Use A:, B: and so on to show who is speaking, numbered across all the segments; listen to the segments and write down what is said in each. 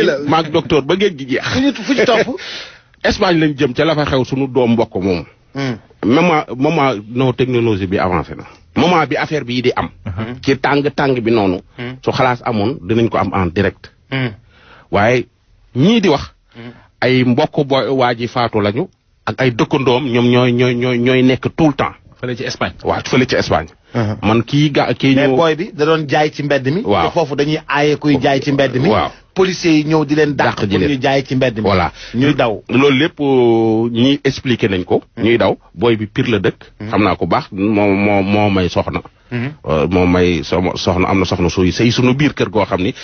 A: maag docteur ba géej gi jeex.
B: fu ñu topp.
A: Espagne lañ jëm ca la fa xew suñu doom mbokk moom. moment no technologie bi avancé na. moment bi affaire bi di am. ci tàng bi noonu. su xalaas amoon dinañ ko am en direct. waaye ñii di wax. ay mbokk waa ji faatu lañu. ak ay dëkkandoom ñoom ñooy nekk tout le temps.
C: fële ci Espagne.
A: waaw fële ci Espagne. man kii
B: mais booy bi da doon jaay ci mbedd mi.
A: waaw
B: te foofu dañuy aaye kuy jaay ci mbedd mi.
A: waaw
B: policiers yi ñëw di leen dàq pour ñu jaay ci mbedd mi.
A: voilà
B: ñuy daw.
A: loolu lépp ñi expliqué nañ ko. ñuy daw booy bi Pire la dëkk. xam naa ko baax moo may soxna. moo may soxna am na soxna suy sëy sunu biir kër goo xam ni.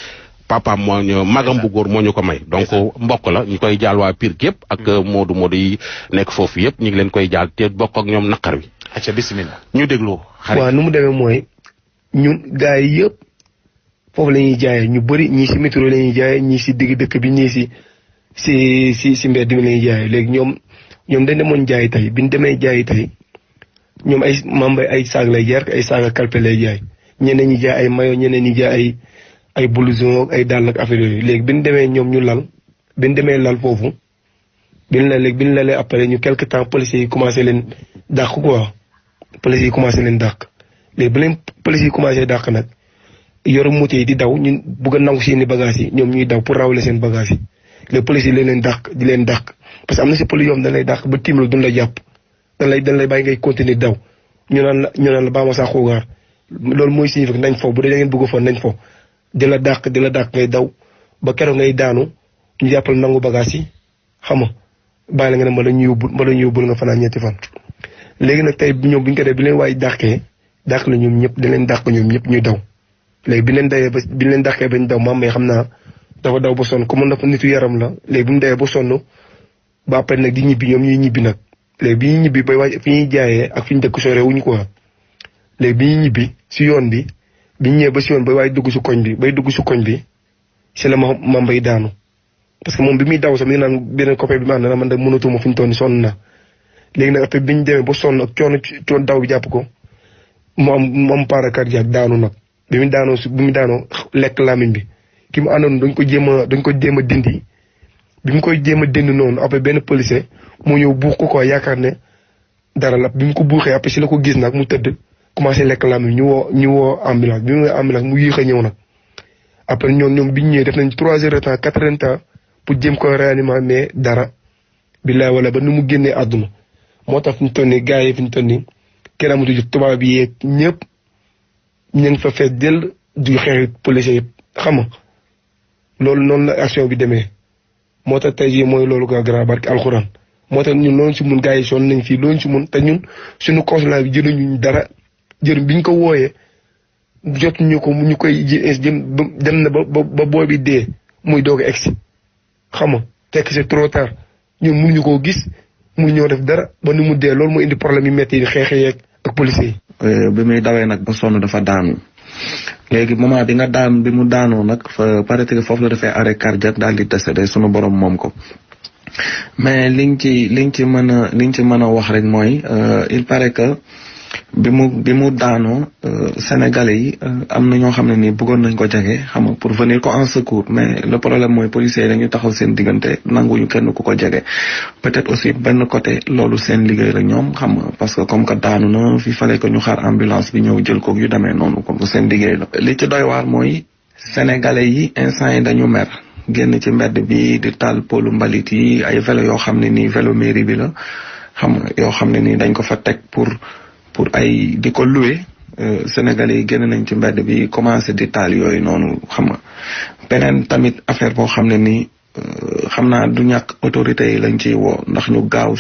A: papaam moo ñu magam bu góor moo ñu ko may donc mbokk la ñu koy jaal waa Pire gépp ak moodu yi nekk foofu yëpp ñu ngi leen koy jaal te bokk ak ñoom naqar wi.
B: acca bismillah
A: ñu déglu xarit.
D: waaw nu mu demee mooy ñun gars yi yëpp foofu la ñuy jaayee ñu bëri ñii si métro la ñuy jaayee ñii si digg dëkk bi ñii si mbedd mi la ñuy jaayee léegi ñoom dañ demoon jaay tey bi ñu demee jaay tey ñoom ay membre ay saag lay jaay ay saag ak kalpe lay jaay ñeneen ñi jaay ay maillot ñeneen ñi jaay ay blouson ay dàll ak affaire yooyu léegi bi ñu demee ñoom ñu lal bi ñu demee lal foofu bi ñu lalee après ñu quelque temps policiers yi commencé leen dàq quoi policiers yi commencé leen dàq léegi bi leen policiers yi commencé dàq nag yor moto yi di daw ñun bëgg a nangu seeni bagages yi ñoom ñuy daw pour rawale seen bagages yi les policiers yi leen dàq di leen dàq parce que am na si police yoom dañ lay dàq ba tiim la duñ la jàpp dañ lay bàyyi ngay continuer daw ñu naan la baama saa xoogaar loolu mooy signifié nañ fo bu dee da ngeen bëgg a fo nañ fo di la dàq ngay daw ba keroog ngay daanu ñu jàppal nangu bagages yi xam nga bàyyi la nga ne ma la ñu yóbbul nga fanaan ñetti fan. léegi nag tey ñoom bu ñu ko def bi leen waay dàqee dàq la ñoom ñëpp di leen dàq ñoom ñëpp ñuy daw léegi bi leen dàqee ba ñu daw maam may xam naa dafa daw ba sonn comme dafa nitu yaram la léegi bu ñu dawee ba sonn ba après nag di ñibbi ñoom ñuy ñibbi nag léegi bi ñuy ñibbi bay waaj fi ñuy jaayee ak fi ñu dëkk sore wuñu quoi léegi bi ñuy ñibbi si yoon bi ñu ñëwee ba si yoon bay waay dugg si koñ bi si la ma bay daanu parce que moom bi muy daw sax mi ngi naan beneen copain bi ma ànd na man de mënatuma fi ñu toll nii sonn na léegi nag après bi ñu demee ba sonn ak coono daw bi jàpp ko mu am para cardiaque daanu nag bi mu daanoo lekk lamiñ bi ki mu àndoon dañ ko jéem a dindi bi mu koy jéem a dindi noonu après benn policier moo ñëw buux ko quoi yaakaar ne dara la bi mu ko buuxee après si la ko gis nag mu tëdd commencé lekk lamiñ ñu woo ambulance bi mu woo ambulance mu yéex a ñëw nag après ñoom bi ñu ñëwee def nañ 3 heures de temps 4 heures de temps pour jéem ko réanimer mais dara billaay wala ba nu mu génnee àdduna moo tax fi ñu toll nii gars yi fi ñu toll nii kenn amatu jot tubaab yi yeeg ñëpp ñu ngi fa fees dell du xeex policiers yëpp xam nga loolu noonu la action bi demee moo tax tey jii mooy loolu ko grand barke alxuraan moo tax ñun loolu si mun gars yi sonn nañ fii loolu si mun te ñun suñu consulat bi jëluñu dara bi ñu ko wooyee jot ñu ko ñu koy dem na ba booy bi dee muy doog a egsi xam nga fekk c'est trop tard ñun mënuñu koo gis mënuñoo def dara ba ni mu dee loolu moo indi problème yu métti yi xeexe yeeg ak policiers yi.
E: bi muy dawee nag ba sonn dafa daanu léegi moment bi mu daanoo nag fa paraît que foofu la defee arrêt cardiaque daal di décédé sunu borom moom ko mais liñ ci mën a wax rek mooy il paraît que bi mu daanoo Sénégalais yi am na ñoo xam ne nii bëggoon nañ ko jege xam nga pour venir ko en secours mais le problème mooy policiers yi dañu taxaw seen diggante nanguñu kenn ku ko jege peut-être aussi benn côté loolu seen liggéey la ñoom xam nga parce que comme que daanu na fi fallait que ñu xaar ambulance bi ñëw jël ko yu demee noonu comme que seen liggéey la. li ci doy waar mooy Sénégalais yi instant yi dañu mer génn ci mbedd bi di taal polu mbalit yi ay vélo yoo xam ne nii vélo mairie bi la xam nga yoo xam ne nii dañ ko fa teg pour ay di ko louer Sénégalais yi génn nañ ci mbedd bi commencé di taal yooyu noonu xam nga beneen tamit affaire boo xam ne nii xam naa du ñàkk autorités yi lañ ciy woo ndax ñu gaaw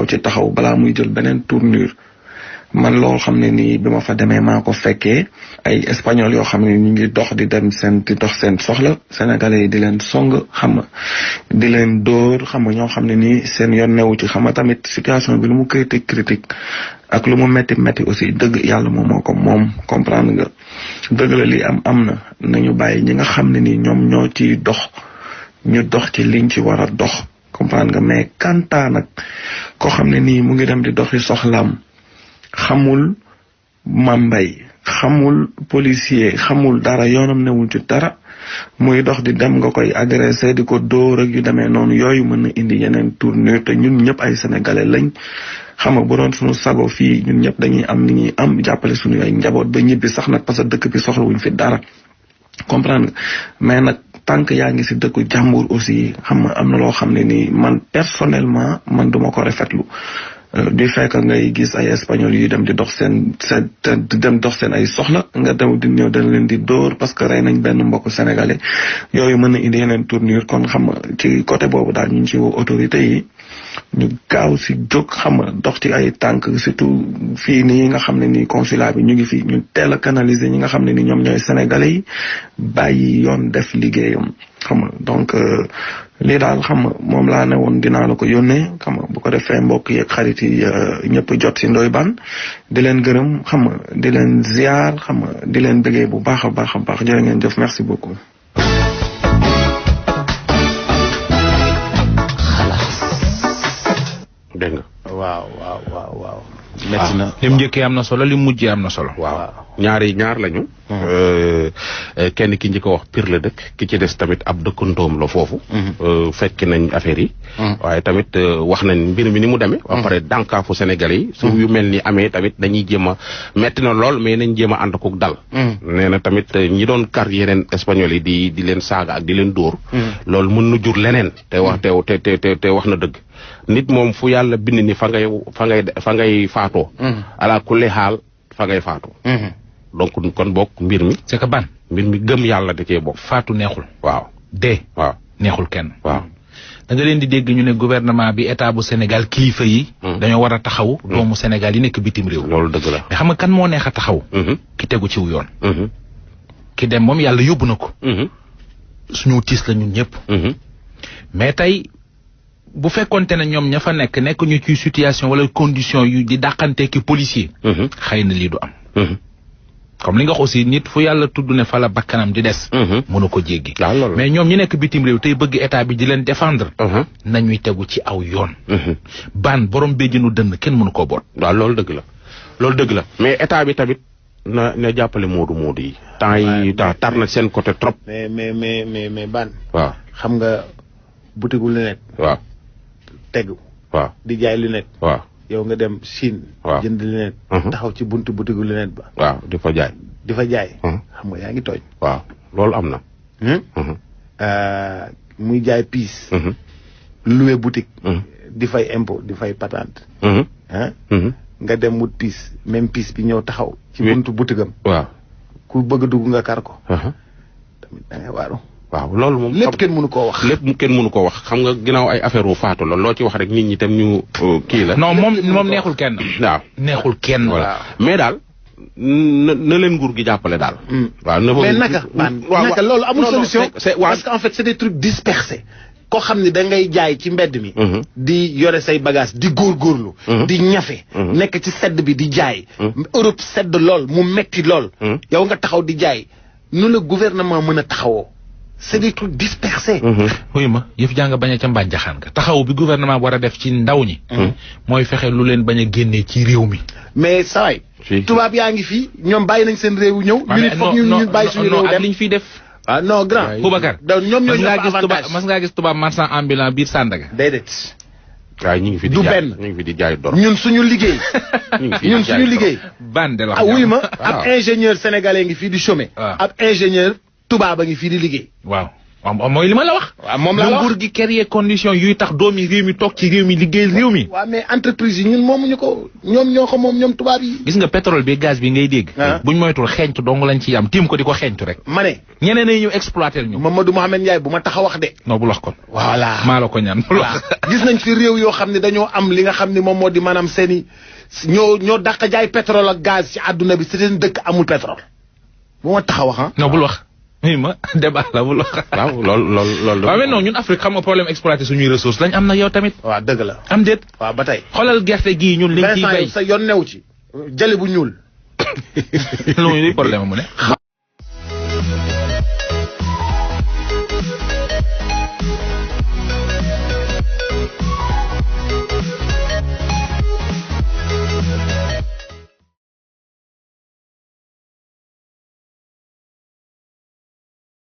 E: ci taxaw balaa muy jël beneen tournure man loolu xam ne nii bi ma fa demee maa ko fekkee ay espagnol yoo xam ne ñu ngi dox seen soxla Sénégalais yi di leen song xam nga di leen dóor xam nga ñoo xam ne nii seen yoon newu ci xam nga tamit situation bi lu mu critique ak lu mu métti aussi dëgg yàlla moo ko moom comprendre nga dëgg la lii am na nañu bàyyi ñi nga xam ne nii ñoom ñoo ciy dox ñu dox ci liñ ci war a dox comprendre nga mais kanta nag koo xam ne nii mu ngi dem di doxi soxlaam xamul Mame Mbaye xamul policier xamul dara yoonam newul ci dara muy dox di dem nga koy agressé di ko dóor ak yu demee noonu yooyu mën na indi yeneen tournure te ñun ñëpp ay sénégalais lañ xam nga bu doon suñu sago fii ñun ñëpp dañuy am ni ñuy am jàppale suñu ay njaboot ba ñibbi sax nag parce que dëkk bi soxlawuñ fi dara comprendre nga mais nag tant que yaa ngi si dëkku jàmbur aussi xam nga am na loo xam ne nii man personnellement man duma ko rafetlu du fekk ngay gis ay espagnol yu dem di dox seen ay soxla nga dem di ñëw dañ leen di dóor parce que rey nañ benn mbokk sénégalais yooyu mën na indi yeneen tournure kon xam nga ci côté boobu daal ñu ngi ci woo autorité yi ñu gaaw si jóg xam nga dox ci ay tànk surtout fii nii nga xam ne nii consulat bi ñu ngi fi ñu teel a canaliser ñi nga xam ne ni ñoom ñooy sénégalais yi bàyyi yoon def liggéeyam xam nga donc lii daal xam nga moom laa ne woon dinaa la ko yónnee xam nga bu ko defee mbokk yeeg xarit yi ñëpp jot si Ndoye Bane di leen gërëm xam nga di leen ziar xam nga di leen bëggee bu baax a baax a baax jërë ngeen jëf merci beaucoup.
A: dégg nga.
B: waaw. métti na
C: lim njëkkee am na solo lim mujjee am na solo.
A: waaw ñaar lañu. kenn ki njëkk a wax Pire la dëkk ki ci des tamit ab dëkkandoom la foofu. fekk nañ affaire yi. waaye tamit wax nañ mbir mi ni mu demee. ba pare dànkaafu Sénégalais yi. su yu mel ni amee tamit dañuy jéem a metti na lool mais nañ jéem a ànd koog dal. nee na tamit ñi doon kar yeneen espagnol yi di leen saaga ak di leen dóor. loolu mën na jur leneen. te wax na dëgg. nit moom fu yàlla bind ni fa ngay faatoo. ala kulli xaal fa ngay faatoo. donc kon bokk mbir mi.
C: c'est que mbir
A: mi gëm yàlla da cee bokk.
C: faatu neexul.
A: waaw
C: neexul kenn.
A: waaw
C: da nga leen di dégg ñu ne gouvernement bi état bu Sénégal kilifa yi. dañoo war a taxaw. doomu Sénégal yi nekk bitim réew.
A: loolu dëgg la
C: mais xam nga kan moo neex a taxaw. ki tegu ciw yoon. ki dem moom yàlla yóbbu na ko. suñu tiis la ñun ñëpp. mais tey. bu fekkonte ne ñoom ña fa nekk ñu ci situation wala condition yu di dàqante ki policier. xëy na lii du am. comme li nga wax aussi nit fu yàlla tudd ne fa la bakkanam di des. mënu ko jéggi. mais ñoom ñi nekk bitim réew tey bëgg état bi di leen défendre. nañuy tegu ci aw yoon. Bane borom béjjinu dënn kenn mënu koo boot.
A: waaw loolu dëgg la mais état bi tamit na jàppale moodu yi. temps yi tar na seen côté trop.
B: mais Bane.
A: waaw
B: xam nga butigu lunette.
A: waaw.
B: tegu
A: waaw
B: di jaay lunette.
A: waaw
B: yow nga dem Chine.
A: waaw
B: jënd lunette. taxaw ci buntu butigu lunette ba.
A: waaw di fa jaay.
B: xam nga yaa ngi tooñ.
A: waaw loolu am na.
B: muy jaay piis. loué boutique. di fay impôt di fay patente. nga dem wut piis même piis bi ñëw taxaw. ci buntu butigam.
A: waaw
B: ku bëgg a dugg nga kar ko. tamit da ngay waaru.
A: waaw loolu moom
B: lépp kenn mënu koo wax.
A: xam nga ginnaaw ay affaire wu faatu la loo ci wax rek nit ñi tam ñu kii la.
C: non moom neexul kenn.
A: waaw
C: neexul kenn.
A: voilà mais daal na leen nguur gi jàppale daal. waaw
B: mais naka loolu amul solution. parce que en fait c'est des trucs dispersés. koo xam ne da ngay jaay ci mbedd mi. di yore say bagage di góorgóorlu. di ñafe. nekk ci sedd bi di jaay. Europe sedd lool mu metti lool. yow nga taxaw di jaay nu la gouvernement mën a taxawoo. c'est des trucs dispersés.
C: oui ma yëf jàng bañ a ca mbànjaxaan nga taxaw bi gouvernement war a def ci ndaw ñi. mooy fexe lu leen bañ a génnee ci réew mi.
B: mais sawaay tubaab yaa ngi fii ñoom bàyyi nañ seen réew ñëw. ñu nit foog ñu bàyyi suñu réew dem
C: ak liñ fiy def.
B: ah non grand.
C: Boubacar
B: ñoom ñoo ñu avantage
C: mas ngaa gis tubaab marchand ambulant biir Sandaga.
B: déedéet.
A: waaw ñu ngi fi di jaay ñu ngi fi di jaay dor.
B: ñun suñu liggéey. ñun suñu liggéey.
C: Bane de la
B: wuy ma ab ingénieur sénégalais ngi fii di chômer. ab ingénieur tubaab a ngi fii di liggéey.
C: waaw mooy li ma la wax.
B: waaw moom la wax
C: nguur gi créer condition yuy tax doomi réew mi toog ci réew mi liggéey réew mi.
B: waaw mais entreprise yi ñun moomuñu ko ñoom ñoo ko moom ñoom tubaab yi.
C: gis nga pétrole bi gaz bi ngay dégg. buñ moytul xeeñtu dong lañ ci yam tiim ko di ko xeeñtu rek.
B: ma ne.
C: ñeneen ñi ñu exploiter ñu.
B: Mamadou Mohamed Ndiaye bu ma tax a wax de.
C: non bul wax kon.
B: voilà
C: maa la ko ñaan bul wax.
B: gis nañ fi réew yoo xam ne dañoo am li nga xam ne moom moo di maanaam seen i ñoo dàq jaay pétrole ak gaz ci àdduna bi seen dëkk amul pétrole bu ma tax a wax
C: non bul wax. oui ma débat la bul wax.
A: waaw loolu.
C: waaw mais non ñun Afrique xam nga problème exploiter suñuy ressources lañ am na yow tamit.
B: waaw dëgg la.
C: am déet.
B: waaw ba tey.
C: xoolal gerte gii ñun liñ ciy bay
B: sa yoon new ci. jëli bu ñuul.
C: loolu problème mu ne.